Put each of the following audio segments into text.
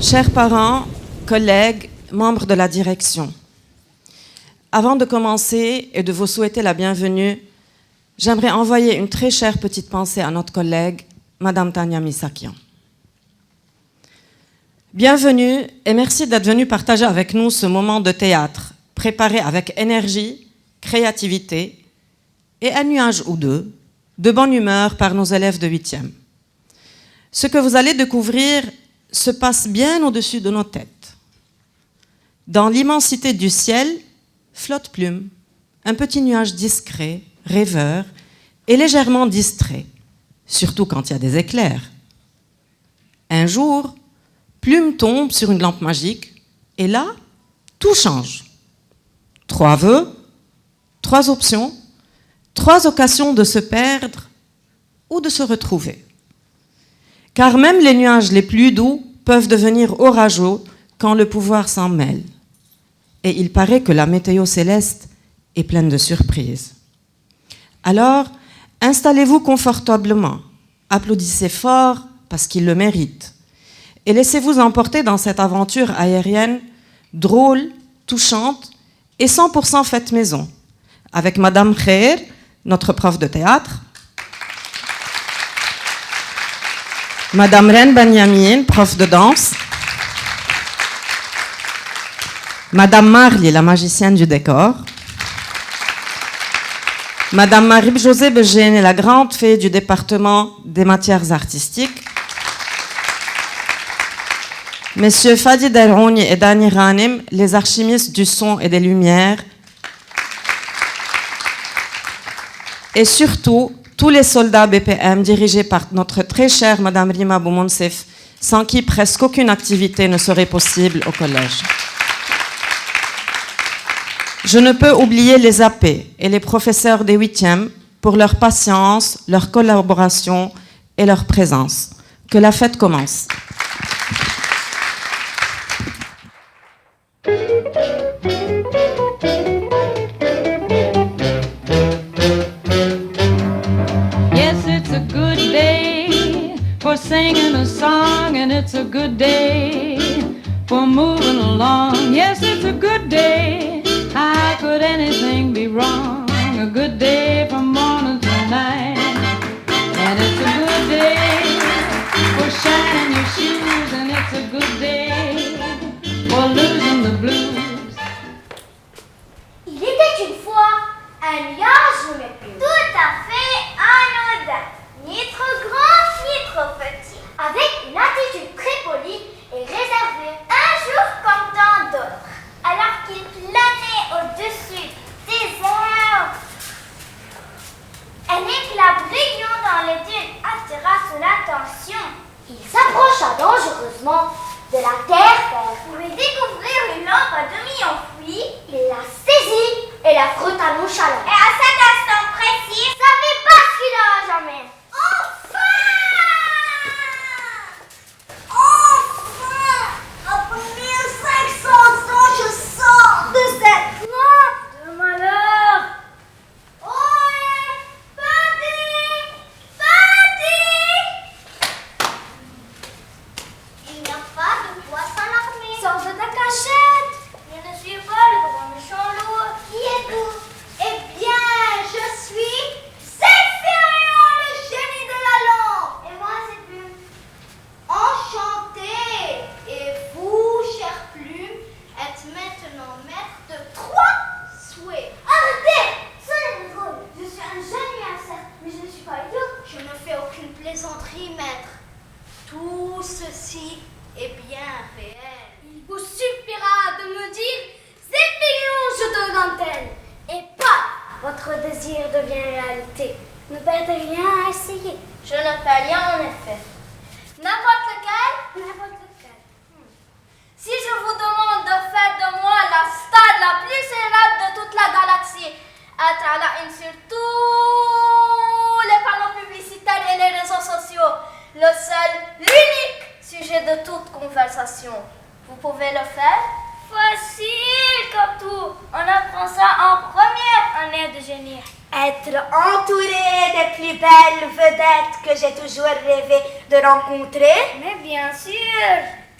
Chers parents, collègues, membres de la direction, avant de commencer et de vous souhaiter la bienvenue, j'aimerais envoyer une très chère petite pensée à notre collègue, Madame Tania Misakian. Bienvenue et merci d'être venue partager avec nous ce moment de théâtre, préparé avec énergie, créativité et un nuage ou deux de bonne humeur par nos élèves de 8e. Ce que vous allez découvrir se passe bien au-dessus de nos têtes. Dans l'immensité du ciel, flotte Plume, un petit nuage discret, rêveur et légèrement distrait, surtout quand il y a des éclairs. Un jour, Plume tombe sur une lampe magique et là, tout change. 3 vœux, 3 options, 3 occasions de se perdre ou de se retrouver. Car même les nuages les plus doux peuvent devenir orageux quand le pouvoir s'en mêle. Et il paraît que la météo céleste est pleine de surprises. Alors, installez-vous confortablement, applaudissez fort parce qu'il le mérite, et laissez-vous emporter dans cette aventure aérienne drôle, touchante et 100% faite maison, avec Madame Khair, notre prof de théâtre, Madame Ren Benyamin, prof de danse, Madame Marli, la magicienne du décor, Madame Marie-Josée Begène, la grande fée du département des matières artistiques, Messieurs Fadi Delrouni et Dani Ranim, les archimistes du son et des lumières, et surtout tous les soldats BPM dirigés par notre très chère Madame Rima Boumonsef, sans qui presque aucune activité ne serait possible au collège. Je ne peux oublier les AP et les professeurs des 8e pour leur patience, leur collaboration et leur présence. Que la fête commence. Singing a song, and it's a good day for moving along. Yes, it's a good day. How could anything be wrong? A good day from morning to night. And it's a good day for shining your shoes, and it's a good day for losing the blues. Il était une fois un nuage, mais tout à fait anodin, ni trop grand, ni trop petit, avec une attitude très polie et réservée un jour comme tant d'autres. Alors qu'il planait au-dessus des airs, un éclat brillant dans les dunes attira son attention. Il s'approcha dangereusement de la terre pour y découvrir une lampe à demi enfouie. Il la saisit et la frotta nonchalamment. Et à cet instant précis, il savait pas ce qu'il aura jamais. Après 1500 ans, je sors de cette grotte de malheur. Ohé, Fadi, il n'y a pas de quoi s'alarmer. Sors de ta cachette. Je ne suis pas le grand méchant loup. Qui êtes-vous? Eh bien, je suis Zéphyrion, le génie de la lampe. Et moi, c'est Plume. Enchanté. Et vous, chère Plume, êtes maintenant maître de 3 souhaits. Arrêtez! Soyez drôle. Je suis un génie, certes, mais je ne suis pas idiot. Je ne fais aucune plaisanterie, maître. Tout ceci est bien réel. Il vous suffira de me dire Zéphyrion, je te dentelle. Et pas votre désir devient réalité. Ne perdez rien à essayer. Je ne fais rien en effet. N'importe lequel? N'importe lequel. Si je vous demande de faire de moi la star la plus célèbre de toute la galaxie, être à la une sur tous les panneaux publicitaires et les réseaux sociaux, le seul, l'unique sujet de toute conversation, vous pouvez le faire? Facile comme tout. On apprend ça en première année de génie. Être entouré des plus belles vedettes que j'ai toujours rêvé de rencontrer? Mais bien sûr.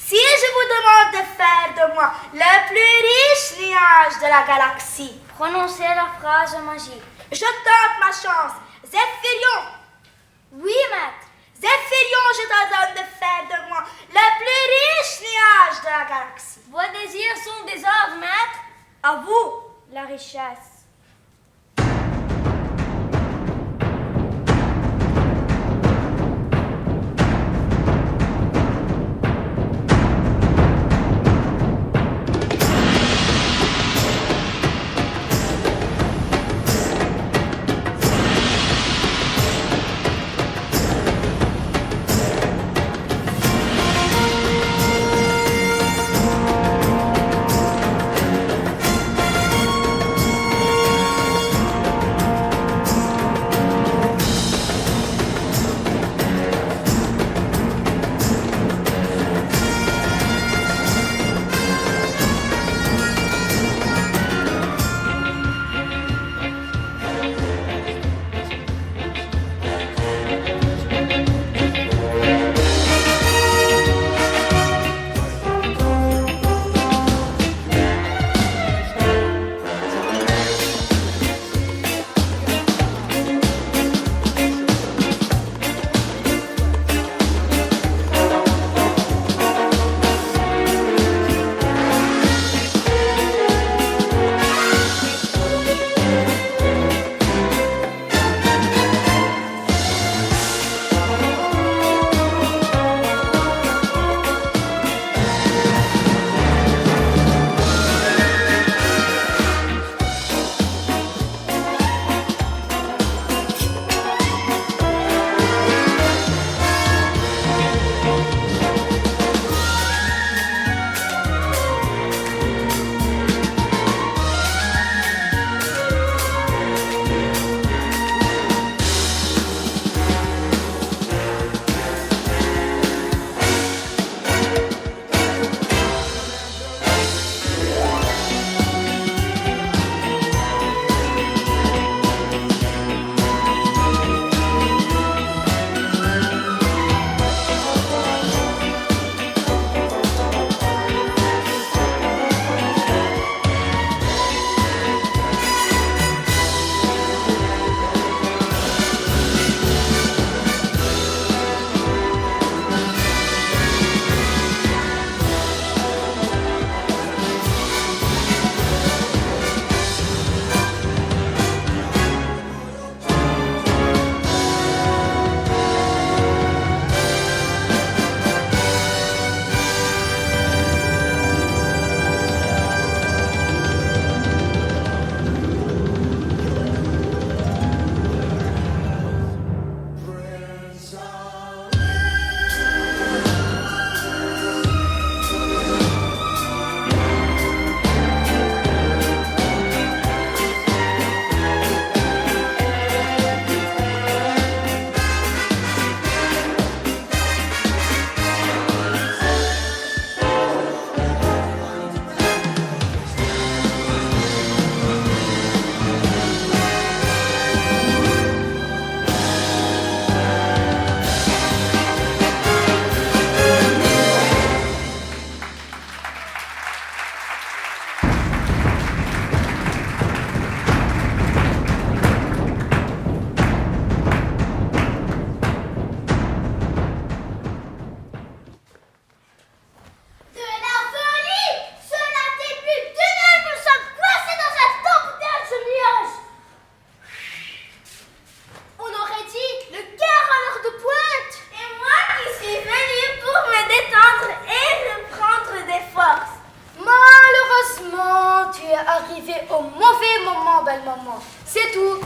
Si je vous demande de faire de moi le plus riche nuage de la galaxie, Prononcez la phrase magique. je tente ma chance. Zéphyrion, Oui, maître. Zéphyrion, je t'ordonne de faire de moi le plus riche nuage de la galaxie. Vos désirs sont des ordres, maître. À vous. La richesse.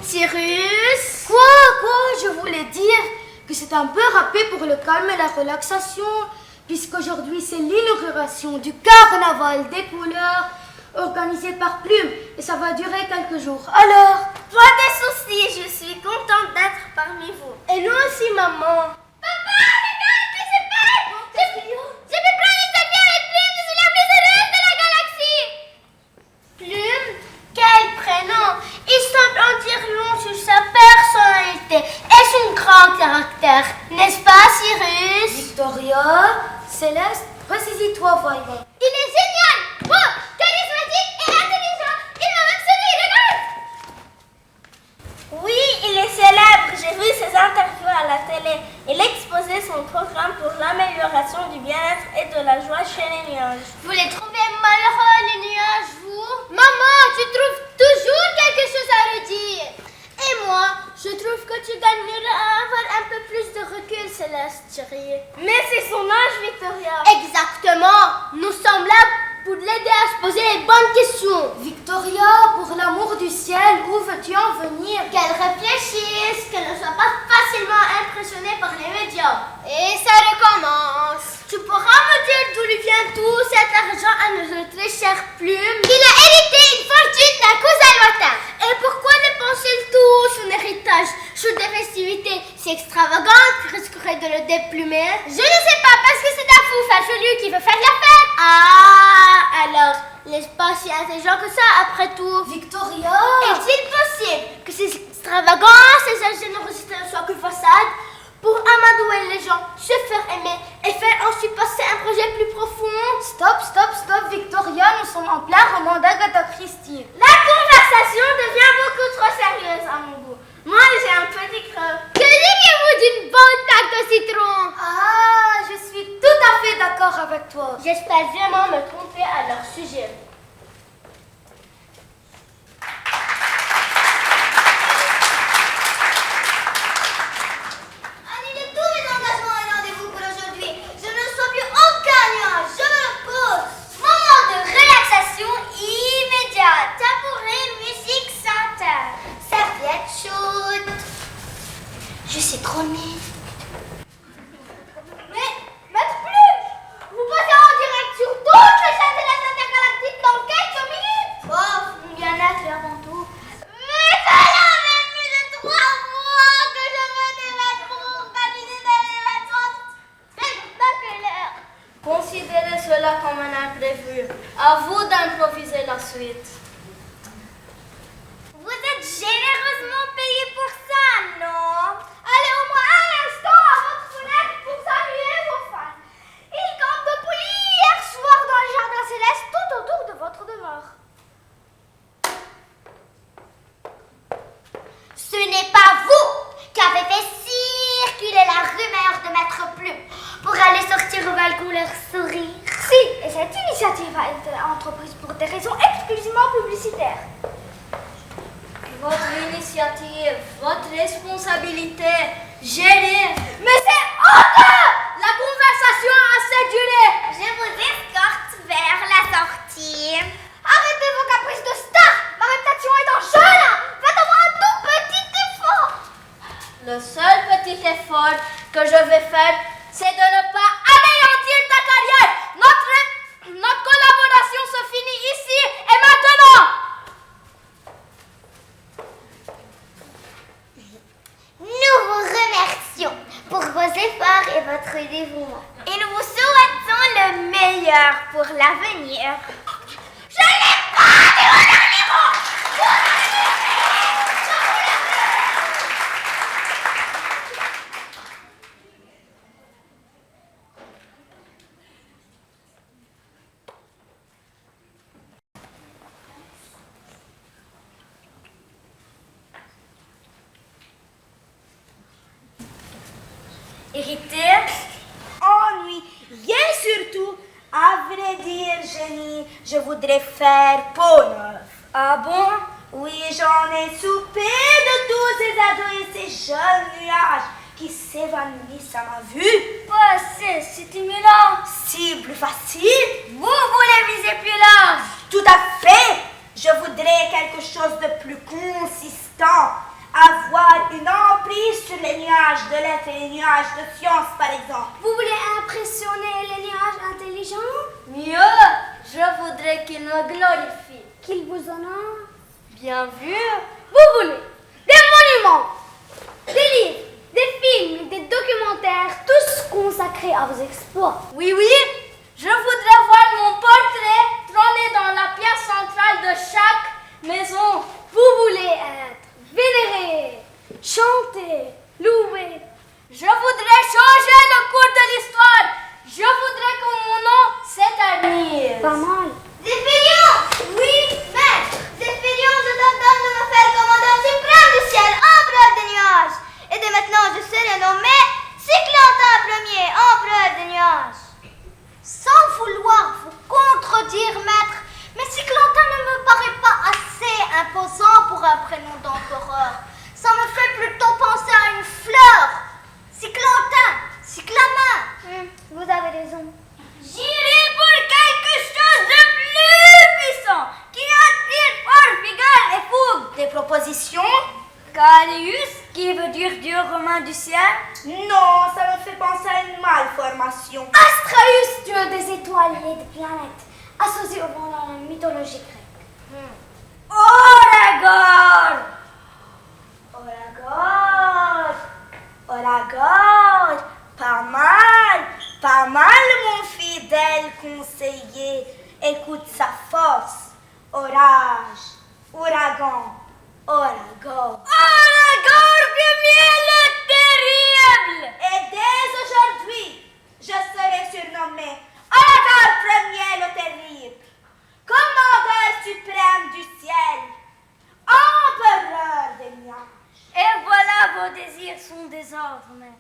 Cyrus. Quoi? Je voulais dire que c'est un peu râpé pour le calme et la relaxation, puisqu'aujourd'hui c'est l'inauguration du carnaval des couleurs organisé par Plume et ça va durer quelques jours. Alors, Pas de soucis, je suis contente d'être parmi vous. et nous aussi, maman. Papa, regarde ce qui se passe! Je peux prendre une selfie avec Plume, je suis la plus heureuse de la galaxie! Plume, quel prénom! Il semble en dire long sur sa personnalité et son grand caractère, n'est-ce pas, Cyrus? Victoria, Céleste, Ressaisis-toi, voyons. Il est génial, beau, charismatique et intelligent. Il m'a même séduit, regarde. Oui, il est célèbre. J'ai vu ses interviews à la télé. Il exposait son programme pour l'amélioration du bien-être et de la joie chez les nuages. Vous les trouvez malheureux, les nuages, vous? Maman, tu trouves toujours quelque chose à redire. Et moi, je trouve que tu gagnerais à avoir un peu plus de recul, Céleste, chérie. Mais c'est son âge, Victoria. Exactement. Nous sommes là pour l'aider à se poser les bonnes questions. Victoria, pour l'amour du ciel, où veux-tu en venir? Qu'elle réfléchisse, qu'elle ne soit pas facilement impressionnée par les médias. Et ça recommence. Tu pourras me dire d'où lui vient tout cet argent à nos très chères plumes? Il a hérité une fortune d'un cousin lointain. Et pourquoi dépenser tout son héritage sur des festivités si extravagantes qui risqueraient de le déplumer? Je ne sais pas, parce que c'est un fou farfelu qui veut faire la fête. Ah, alors, n'est-ce pas si intelligent que ça, après tout? Victoria! Est-il possible que ces extravagances et cette générosité ne soient que façade pour amadouer les gens, se faire aimer et faire ensuite passer un projet plus profond? Stop, Victoria, nous sommes en plein roman d'Agatha Christie. La conversation devient beaucoup trop sérieuse à mon goût. Moi, j'ai un petit creux. Que diriez-vous d'une bonne tarte au citron? Ah, je suis tout à fait d'accord avec toi. J'espère vraiment me tromper à leur sujet. Annulez tous mes engagements et rendez-vous pour aujourd'hui. Je ne reçois plus aucun nuage. Je me repose. Moment de relaxation immédiate. Tabouret, musique, senteur. Serviette chaude. Je sais trop nul. Mais, Maître Pluche, vous passez en direct sur toutes les chaînes de la intergalactique dans quelques minutes. Oh, mon bien-être est avant tout. Mais cela fait plus de 3 mois que je me démène pour organiser des événements spectaculaires. Considérez cela comme un imprévu. À vous d'improviser la suite. Vous êtes généreusement payé pour ça, non? Allez au moins un instant à votre fenêtre pour saluer vos fans. Ils campent depuis hier soir dans le jardin céleste tout autour de votre demeure. Ce n'est pas vous qui avez fait circuler la rumeur de Maître Plume pour aller sortir au balcon leur sourire. Si, et cette initiative a été entreprise pour des raisons exclusivement publicitaires. Votre initiative, votre responsabilité, gérer. Mais c'est honteux! La conversation a assez duré. Je vous escorte vers la sortie. Arrêtez vos caprices de star. Ma réputation est en jeu là. Faites-moi un tout petit effort. Le seul petit effort que je vais faire, c'est de ne pas anéantir ta carrière. Notre collaboration se finit ici et maintenant. Nous vous remercions pour vos efforts et votre dévouement. Et nous vous souhaitons le meilleur pour l'avenir. Je n'ai pas dit mon dernier mot! Irrité, ennui, rien surtout. À vrai dire, Jenny, je voudrais faire peau neuve. Ah bon? Oui, j'en ai soupé de tous ces ados et ces jeunes nuages qui s'évanouissent à ma vue. Pas assez stimulant. Si, plus facile. Vous voulez viser plus large. Tout à fait. Je voudrais quelque chose de plus consistant. Avoir une emprise sur les nuages de lettres et les nuages de science, par exemple. Vous voulez impressionner les nuages intelligents? Mieux, je voudrais qu'ils me glorifient. Qu'ils vous honorent? Bien vu. Vous voulez des monuments, des livres, des films, des documentaires, tous consacrés à vos exploits. Oui, je voudrais voir mon portrait trôner dans la pièce centrale de chaque maison. Vous voulez être vénéré, chanter, louer. Je voudrais changer le cours de l'histoire. Je voudrais que mon nom imposant pour un prénom d'empereur. Ça me fait plutôt penser à une fleur. Cyclantin, cyclamen. Vous avez raison. J'irai pour quelque chose de plus puissant, qui inspire force, vigueur et fougue. Des propositions? Calius, qui veut dire dieu romain du ciel? Non, ça me fait penser à une malformation. Astraeus, dieu des étoiles et des planètes, associé au vent dans la mythologie grecque. Oragor! Oragor! Oragor! Pas mal, mon fidèle conseiller. Écoute sa force. Orage, ouragan, oragor. Oragor premier le terrible! Et dès aujourd'hui, je serai surnommé Oragor premier le terrible, commandeur suprême du ciel, empereur des nuages. Et voilà, vos désirs sont désormais.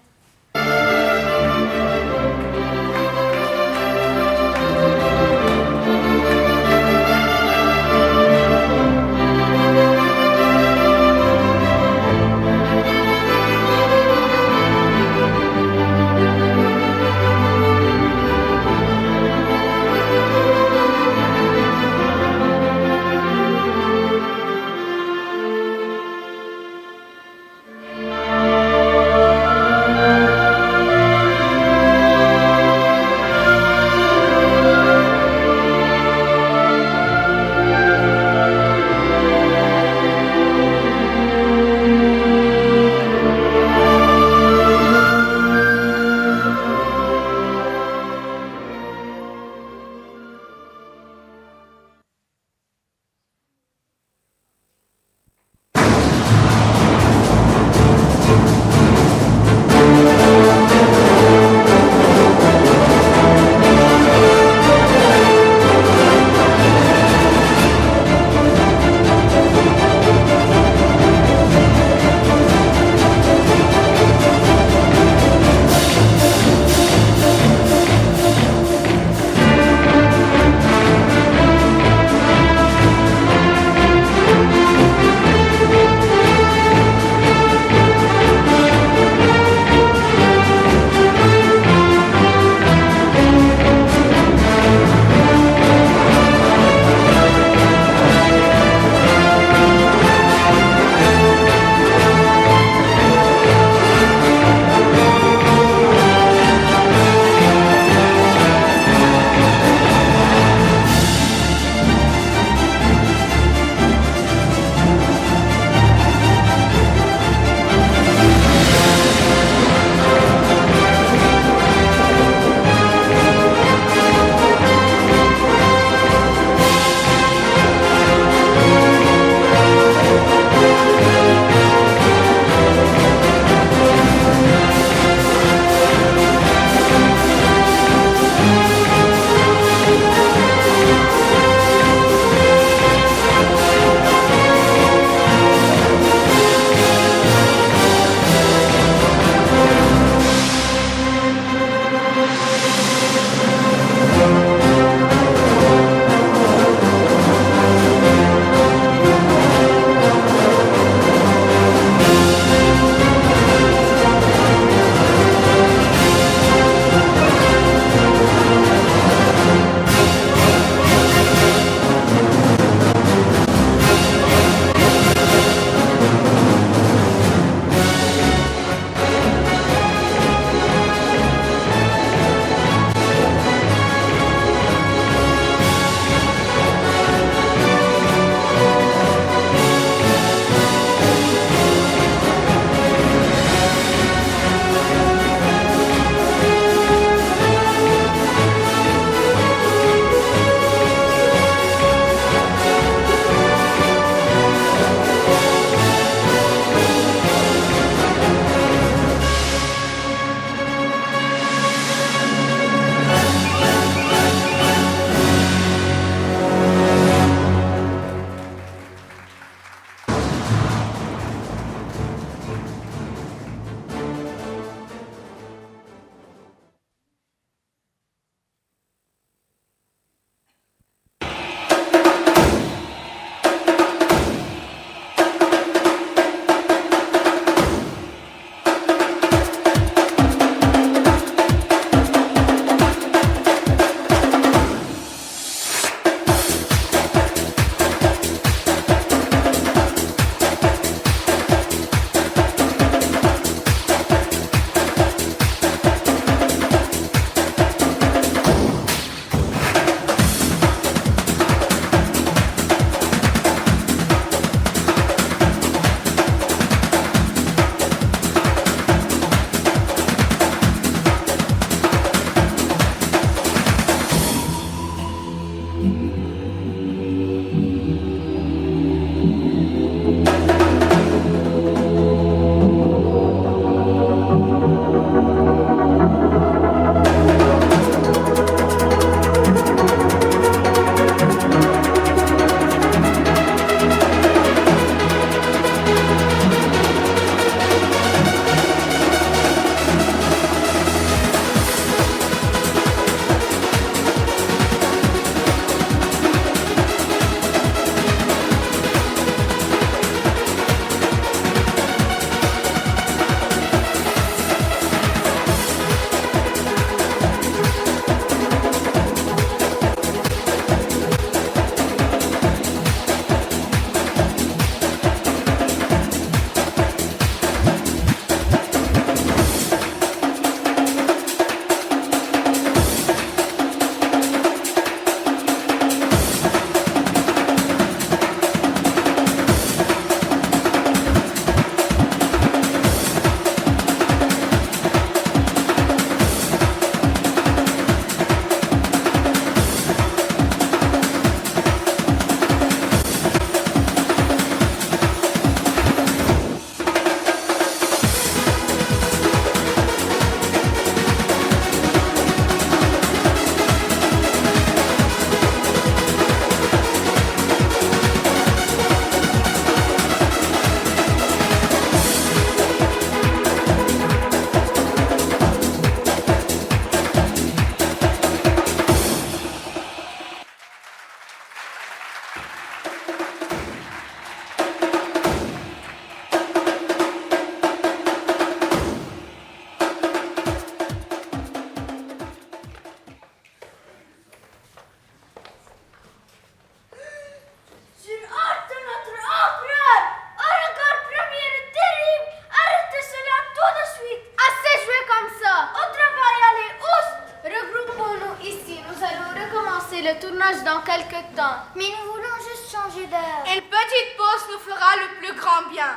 dans quelque temps. Mais nous voulons juste changer d'air. Une petite pause nous fera le plus grand bien.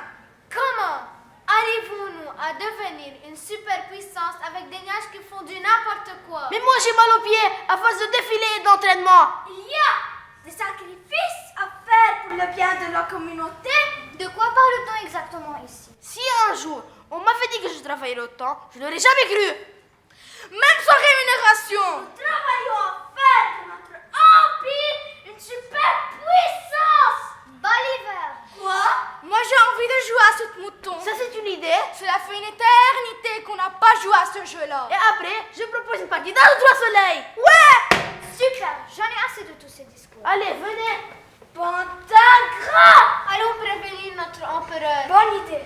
Comment arrivons-nous à devenir une superpuissance avec des nuages qui font du n'importe quoi? Mais moi j'ai mal aux pieds à force de défiler et d'entraînement. Il y a des sacrifices à faire pour le bien de la communauté. De quoi parle-t-on exactement ici? Si un jour on m'avait dit que je travaillerais autant, je n'aurais jamais cru. Même sans rémunération. Nous travaillons à faire de notre empire une superpuissance. Bolivar. Quoi? Moi j'ai envie de jouer à ce mouton. Ça c'est une idée. Cela fait une éternité qu'on n'a pas joué à ce jeu-là. Et après, je propose une partie dans le 3 soleils. Ouais. Super, j'en ai assez de tous ces discours. Allez, venez. Pantagras. Allons prévenir notre empereur. Bonne idée.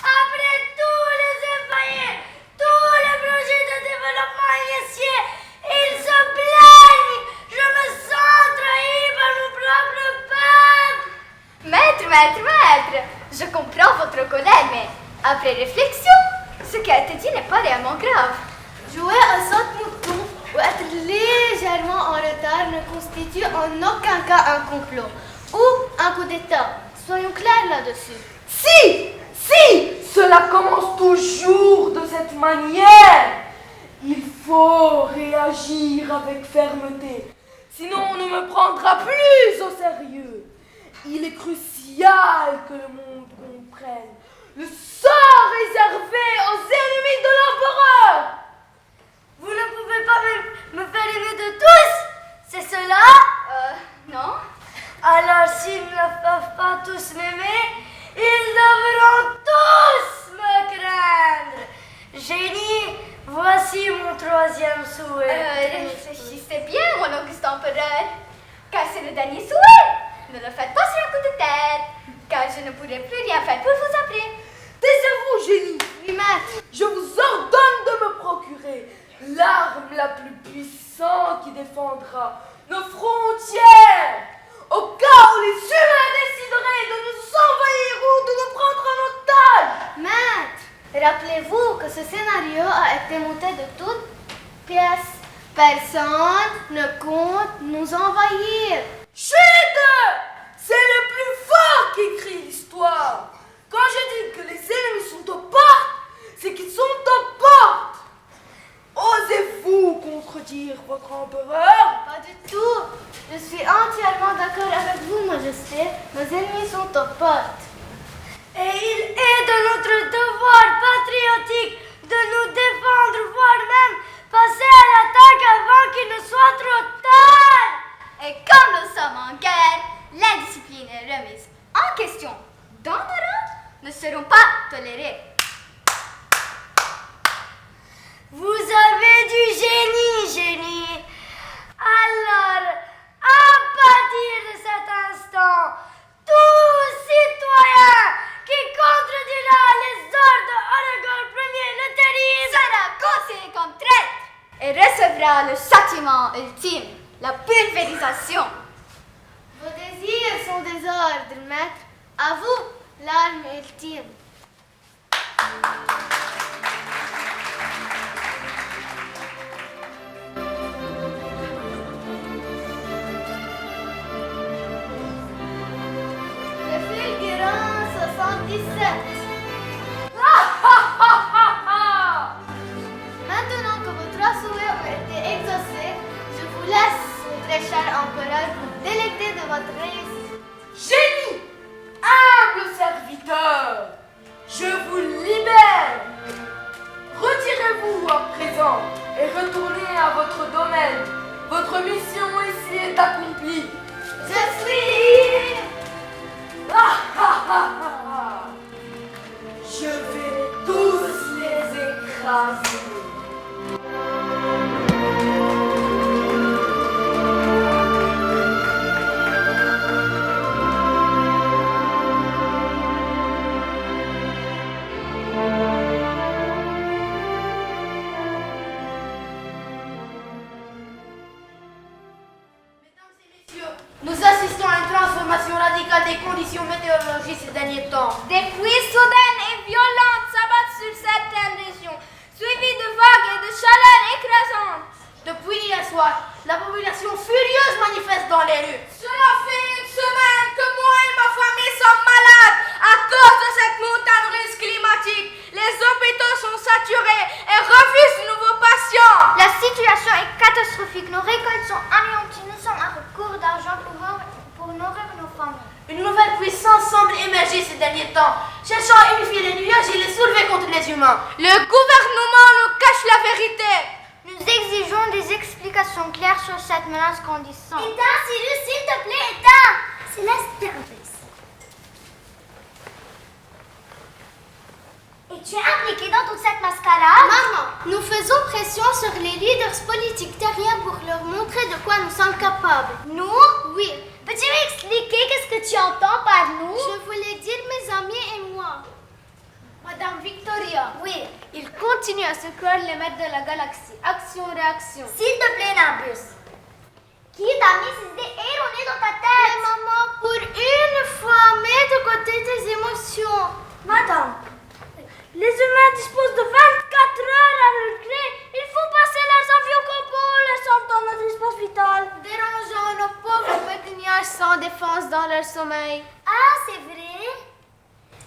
Après tous les effaillés, tous les projets de développement initiés, ils se plaignent. Je me sens trahi par mon propre peuple. Maître, je comprends votre colère, mais après réflexion, ce qui a été dit n'est pas réellement grave. Jouer à saute-mouton ou être légèrement en retard ne constitue en aucun cas un complot ou un coup d'État. Soyons clairs là-dessus. Si, cela commence toujours de cette manière. Il faut réagir avec fermeté, sinon on ne me prendra plus au sérieux. Il est crucial que le monde comprenne le sort réservé aux ennemis de l'empereur. Vous ne pouvez pas me faire aimer de tous, c'est cela? Non? Alors s'ils ne peuvent pas tous m'aimer, ils devront tous me craindre. Génie, voici mon troisième souhait. Réfléchissez bien, mon auguste empereur, car c'est le dernier souhait. Ne le faites pas sur un coup de tête, car je ne pourrai plus rien faire pour vous après. Taisez-vous, génie. Oui, maître. Je vous ordonne de me procurer l'arme la plus puissante qui défendra nos frontières au cas où les humains décideraient de nous envahir ou de nous prendre en otage. Maître, rappelez-vous que ce scénario a été monté de toutes pièces. Personne ne compte nous envahir. Chut! C'est le plus fort qui écrit l'histoire. Quand je dis que les ennemis sont aux portes, c'est qu'ils sont aux portes. Osez-vous contredire votre empereur? Pas du tout. Je suis entièrement d'accord avec vous, Majesté. Nos ennemis sont aux portes. Et il est de notre devoir patriotique de nous défendre, voire même passer à l'attaque avant qu'il ne soit trop tard. Et comme nous sommes en guerre, l'indiscipline est remise en question. Dans nos rangs ne seront pas tolérés. Vous avez du génie. Alors, à partir de cet instant, tout citoyen qui contredira les ordres de Aragorn Ier le Terrible Sera considéré comme traître et recevra le châtiment ultime, la pulvérisation. Vos désirs sont des ordres, maître. À vous, l'arme ultime. Le fulgurant 77. Maintenant que vos trois souhaits ont été exaucés, je vous laisse, mon très cher empereur, vous délecter de votre réussite. Génie, humble serviteur, je vous libère. Retirez-vous à présent et retournez à votre domaine. Votre mission ici est accomplie. Je suis... Je vais tous les écraser. Nous assistons à une transformation radicale des conditions météorologiques ces derniers temps? Des pluies soudaines et violentes s'abattent sur certaines régions, suivies de vagues et de chaleur écrasantes. Depuis hier soir, la population furieuse manifeste dans les rues. Cela fait une semaine que moi et ma famille sommes malades à cause de cette montagne russe climatique. Les hôpitaux sont saturés et refusent de nouveaux patients. La situation est catastrophique. Nos récoltes sont anéanties. Nous sommes à recourt d'argent pour nourrir nos familles. Une nouvelle puissance semble émerger ces derniers temps, cherchant à unifier les nuages et les soulever contre les humains. Le gouvernement nous cache la vérité. Nous exigeons des explications claires sur cette menace grandissante. Éteins, Cyrus, s'il te plaît, éteins. Céleste, Es-tu impliquée dans toute cette mascarade? Maman, nous faisons pression sur les leaders politiques terriens pour leur montrer de quoi nous sommes capables. Nous? Oui. Peux-tu m'expliquer qu'est-ce que tu entends par nous? Je voulais dire mes amis et moi. Madame Victoria. Oui. Il continue à se croire les maîtres de la galaxie. Action-réaction. S'il te plaît, Nimbus. Qui t'a mis ces idées erronées dans ta tête? Mais maman, pour une fois, mets de côté tes émotions. Madame, les humains disposent de 24 heures à regret. Il faut passer leurs envies au combo, laissant dans notre espace vital. Dérangeons nos pauvres pétuniages sans défense dans leur sommeil. Ah, c'est vrai?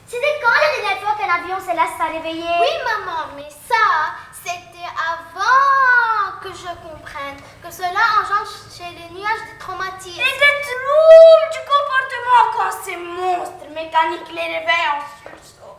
C'était quand la dernière fois qu'un avion céleste s'est réveillé? Oui, maman, mais ça, c'était avant que je comprenne que cela engendre chez les nuages des traumatismes. Et des troubles du comportement quand ces monstres mécaniques les réveillent en sursaut.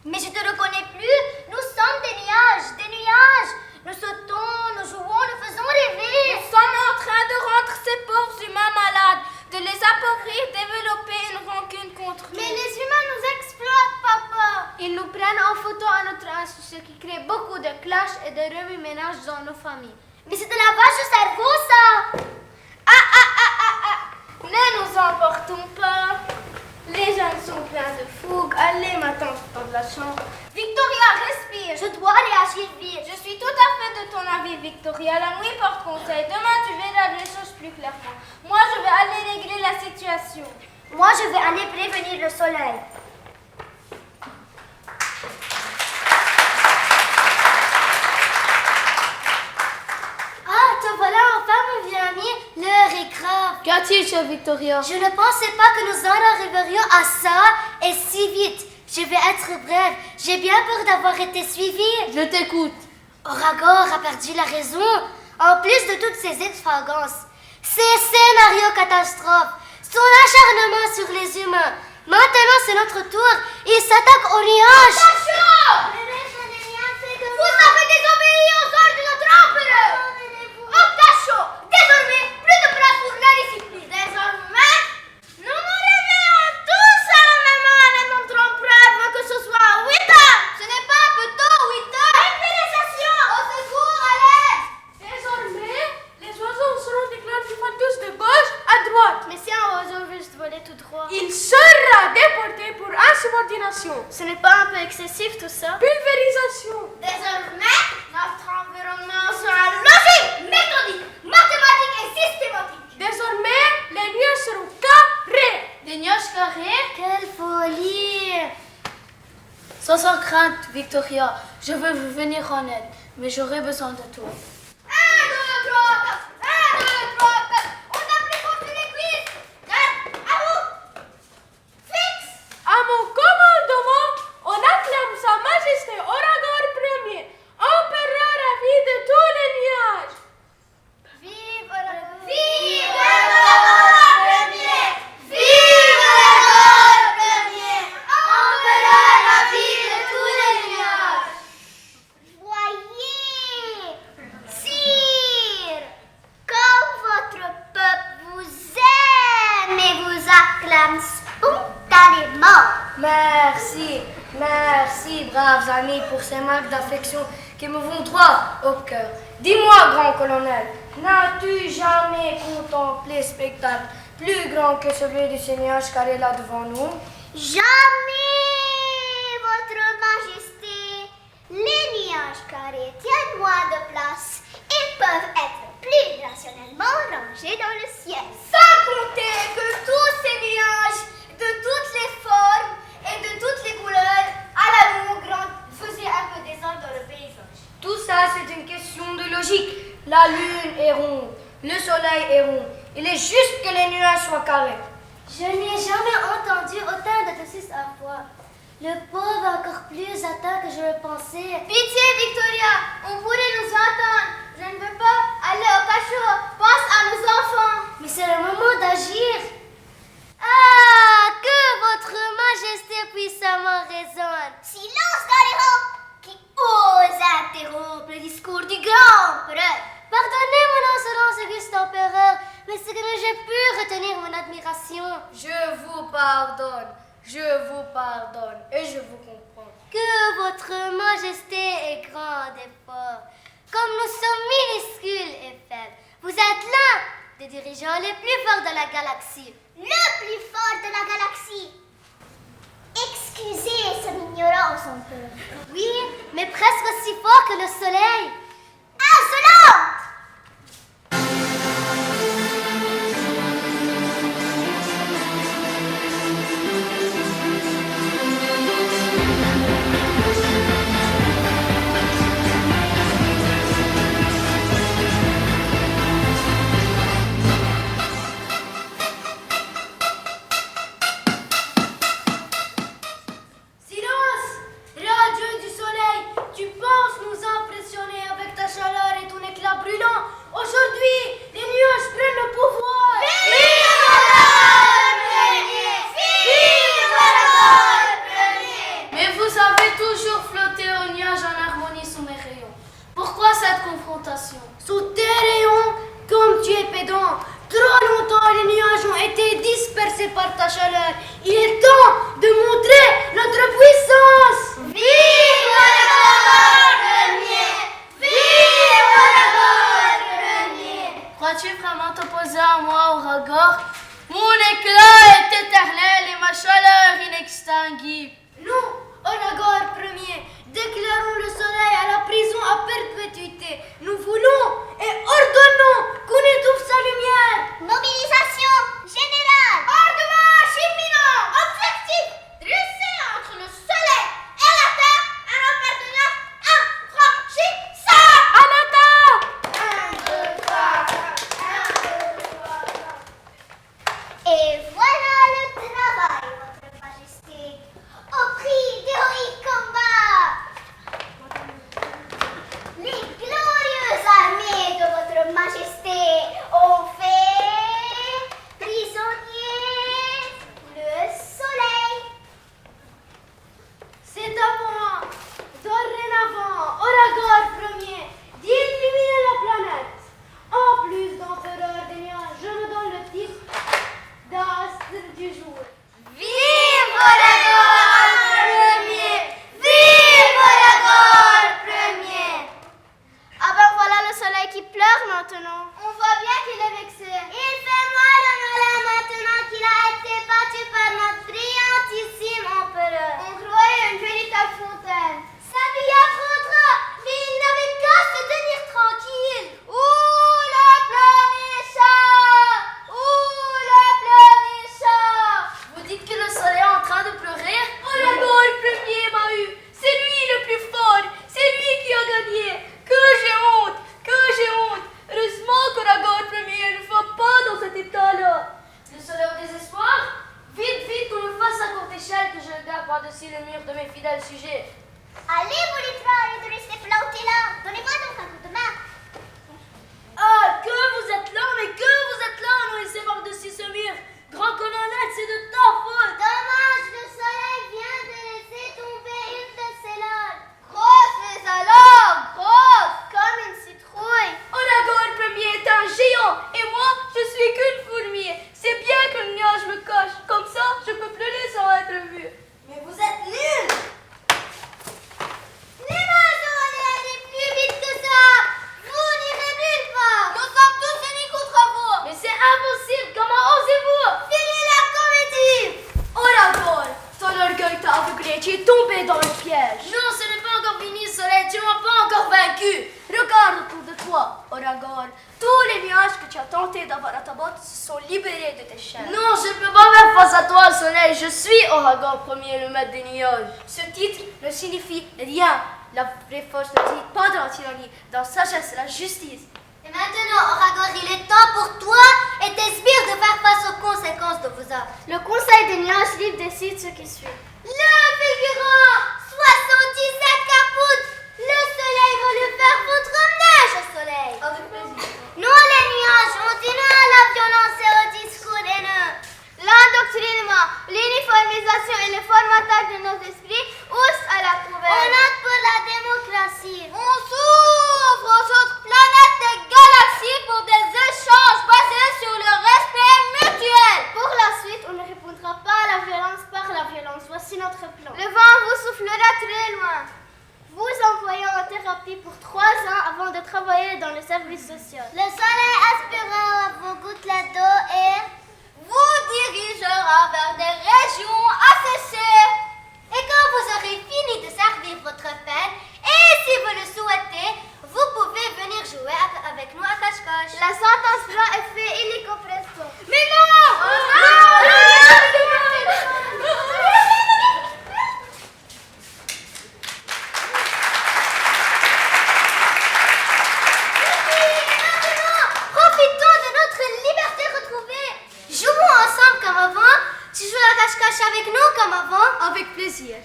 Mais je te reconnais plus. Nous sommes des nuages, des nuages. Nous sautons, nous jouons, nous faisons rêver. Nous sommes en train de rendre ces pauvres humains malades, de les appauvrir, développer une rancune contre eux. Mais les humains nous exploitent, papa. Ils nous prennent en photo à notre insu, ce qui crée beaucoup de clashs et de remue-ménage dans nos familles. Mais c'est de la vache au cerveau, ça. Ne nous emportons pas. Les jeunes sont pleins de fougue. Allez, ma tante, dans la chambre. Victoria, respire. Je dois réagir vite. Je suis tout à fait de ton avis, Victoria. La nuit porte conseil. Demain, tu verras les choses plus clairement. Moi, je vais aller régler la situation. Moi, je vais aller prévenir le soleil. Ah, te voilà enfin, mon vieux ami. L'heure est grave. Qu'y a-t-il, chère Victoria? Je ne pensais pas que nous en arriverions à ça et si vite. Je vais être brève. J'ai bien peur d'avoir été suivie. Je t'écoute. Aragorn a perdu la raison, en plus de toutes ses extravagances. Ces scénarios catastrophes, son acharnement sur les humains. Maintenant, c'est notre tour. Il s'attaque aux nuages. Vous avez désobéi aux ordres de notre empereur. Octachot, désormais, plus de place pour la discipline. Désormais, nous nous réveillons tous à la même heure et montrons preuve que ce soit à 8 heures. Ce n'est pas un peu tôt, 8 heures. Mobilisation, au secours, à l'aide. Désormais, les oiseaux seront déclarés tous de gauche à droite. Mais si un oiseau veut se voler tout droit, Il sera déporté pour insubordination. ce n'est pas un peu excessif tout ça? Pulvérisation. Désormais, notre environnement sera logique, méthodique, mathématique et systématique. Désormais, les nuages seront carrés. Des nuages carrés? Quelle folie! Sans crainte, Victoria. Je veux vous venir en aide, mais j'aurai besoin de toi. 1, 2, 3, 4. 1, 2, 3, 4. On applique contre les cuisses. 4, à vous. Fixe. À mon commandement, on acclame Sa Majesté Aragorn Ier, empereur à vie de tous les nuages. Vive Aragorn! Vive Aragorn Premier. Vive Aragorn Premier. Empereur à vie de tous les nuages. Voyez, sire, comme votre peuple vous aime et vous acclame spontanément. Merci, merci, braves amis, pour ces marques d'affection qui me vont droit au cœur. Dis-moi, grand colonel, n'as-tu jamais contemplé spectacle plus grand que celui du Seigneur carré là devant nous? Jamais, votre majesté, les nuages carrés tiennent moins de place et peuvent être plus rationnellement rangés dans le ciel. Sans compter que tous ces nuages de c'est une question de logique. La lune est ronde, le soleil est rond. Il est juste que les nuages soient carrés. Je n'ai jamais entendu autant de saucisses à la fois. Le pauvre est encore plus atteint que je le pensais. Pitié, Victoria, on pourrait nous entendre. Je ne veux pas aller au cachot. Pense à nos enfants. Mais c'est le moment d'agir. Ah, que votre majesté puissamment résonne. Silence dans les rangs qui ose interrompre le discours du grand empereur. Pardonnez mon insolence, auguste empereur, mais c'est que j'ai pu retenir mon admiration. Je vous pardonne et je vous comprends. Que votre majesté est grande et fort, comme nous sommes minuscules et faibles. Vous êtes l'un des dirigeants les plus forts de la galaxie. Le plus fort de la galaxie. Excusez son ignorance, empereur. Oui, mais presque aussi fort que le soleil. Insolente! Sous tes rayons, comme tu es pédant, trop longtemps les nuages ont été dispersés par ta chaleur. Il est temps de montrer notre puissance. Vive le premier! Vive le premier! Crois-tu vraiment t'opposer à moi, Aragorn? Mon éclat est éternel et ma chaleur inextinguible. Nous, Aragorn Ier, déclarons le soleil à la prison à perpétuité. Nous voulons et ordonnons qu'on étouffe sa lumière. Mobilisation générale! Hors de marche imminent. Objectif dressé entre le soleil et la terre, un repère de neuf infranchissable! À l'attaque! 1, 2, 3, 1, 2, 3, 4. Et voilà le travail, votre majesté, au prix d'héroïques combats. Les glorieuses armées de votre majesté ont fait prisonnier le soleil. C'est à moi, dorénavant, Aragorn Ier, d'illuminer la planète. En plus d'empereur des nuages, je me donne le titre d'astre du jour. Vive Aragorn Ier! Vive Aragorn Ier! Ah ben voilà le soleil qui pleure maintenant. On voit bien qu'il est vexé. Il fait mal au malin maintenant qu'il a été battu par notre brillantissime empereur. On croyait une véritable fontaine. Ça lui affrontera, mais il n'avait qu'à se tenir tranquille. Ouh le pleurnichard! Ouh le pleurnichard! Vous dites que le soleil est en train de pleurer? Aragorn Ier m'a eu. C'est lui le plus fort. C'est lui qui a gagné. Que j'ai honte. Heureusement qu'Aragorn Ier ne va pas dans cet état-là. Le soleil au désespoir? Vite, qu'on me fasse un courte échelle que je garde par-dessus le mur de mes fidèles sujets. Allez vous les frères, et de rester plantés là. Donnez-moi donc un coup de main. Ah, que vous êtes là, à nous laisser par-dessus ce mur. Grand colonel, c'est de ta faute. Dommage, le soleil vient de laisser tomber une de ses lames. Grosse les alors, grosse, comme une citrouille. Aragorn Ier est un géant et moi, je suis qu'une fourmi. C'est bien que le nuage me cache. Comme ça, je peux pleurer sans être vu. Mais vous êtes nuls! Les oiseaux, allez aller plus vite que ça. Vous n'irez nulle part. Nous sommes tous unis contre vous. Mais c'est impossible. Comment osez-vous? Finis la comédie. Aragorn, ton orgueil t'a aveuglé, tu es tombé dans le piège. Non, ce n'est pas encore fini, soleil. Tu m'as pas encore vaincu. Regarde autour de toi, Aragorn. Tous les nuages que tu as tenté d'avoir à ta botte se sont libérés de tes chaînes. Non, je ne peux pas faire face à toi, soleil. Je suis Aragorn Ier, le maître des nuages. Ce titre ne signifie rien. La vraie force ne réside pas dans la tyrannie, dans la sagesse et la justice. Et maintenant, Aragorn, il est temps pour toi et tes sbires de faire face aux conséquences de vos actes. Le Conseil des nuages libres décide ce qui suit. Le fulgurant 77 capoutes. Le soleil va le faire fondre comme neige au soleil. Avec plaisir. Nous, les nuages, on dîne à la violence et au discours haineux. L'endoctrinement, l'uniformisation et le formatage de nos esprits haussent à la On poubelle. note pour la démocratie. On s'ouvre aux autres planètes des galaxies pour des échanges basés sur le respect mutuel. Pour la suite, on ne répondra pas à la violence par la violence. Voici notre plan. Le vent vous soufflera très loin. Vous envoyons en thérapie pour 3 ans avant de travailler dans le service social. Le soleil aspirera vos gouttelettes d'eau et Vous dirigera vers des régions asséchées. Et quand vous aurez fini de servir votre peine, et si vous le souhaitez, vous pouvez venir jouer avec nous à cache-cache. La sentence prend effet illico presto. Mais non! Profitons de notre liberté retrouvée. Jouons ensemble comme avant. Tu joues à cache-cache avec nous comme avant. Avec plaisir.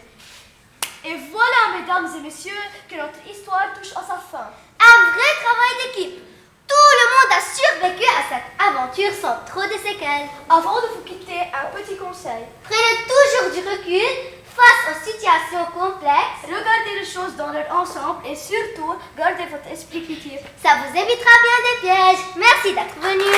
Et voilà, mesdames et messieurs, que notre histoire touche à sa fin. Un vrai travail d'équipe. Tout le monde a survécu à cette aventure sans trop de séquelles. Avant de vous quitter, un petit conseil. Prenez toujours du recul face aux situations complexes. Regardez les choses dans leur ensemble et surtout, gardez votre esprit critique. Ça vous évitera bien des pièges. Merci d'être venu.